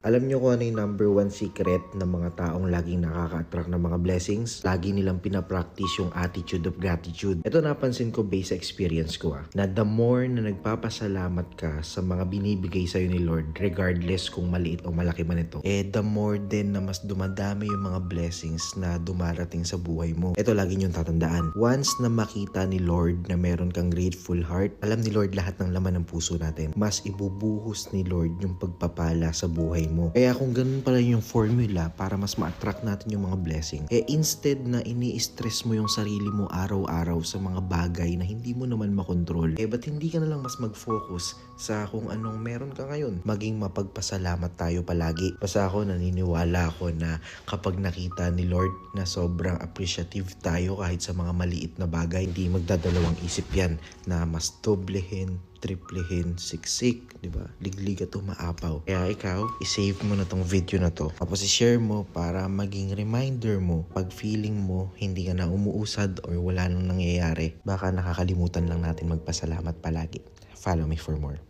Alam nyo kung ano yung number one secret ng mga taong laging nakaka-attract ng mga blessings? Lagi nilang pinapractice yung attitude of gratitude. Ito napansin ko based sa experience ko na the more na nagpapasalamat ka sa mga binibigay sa'yo ni Lord, regardless kung maliit o malaki man ito, the more din na mas dumadami yung mga blessings na dumarating sa buhay mo. Ito lagi niyong tatandaan. Once na makita ni Lord na meron kang grateful heart, alam ni Lord lahat ng laman ng puso natin. Mas ibubuhos ni Lord yung pagpapala sa buhay mo. Kaya kung ganun pala yung formula para mas ma-attract natin yung mga blessing, instead na ini-stress mo yung sarili mo araw-araw sa mga bagay na hindi mo naman makontrol, ba't hindi ka na lang mas mag-focus sa kung anong meron ka ngayon? Maging mapagpasalamat tayo palagi. Basta ako naniniwala ako na kapag nakita ni Lord na sobrang appreciative tayo kahit sa mga maliit na bagay, hindi magdadalawang isip yan na mas doblehin, triplehin, siksik, di ba? Liglig at umaapaw. Kaya ikaw, isave mo na tong video na to. Tapos i-share mo para maging reminder mo pag feeling mo hindi ka na umuusad or wala nang nangyayari. Baka nakakalimutan lang natin magpasalamat palagi. Follow me for more.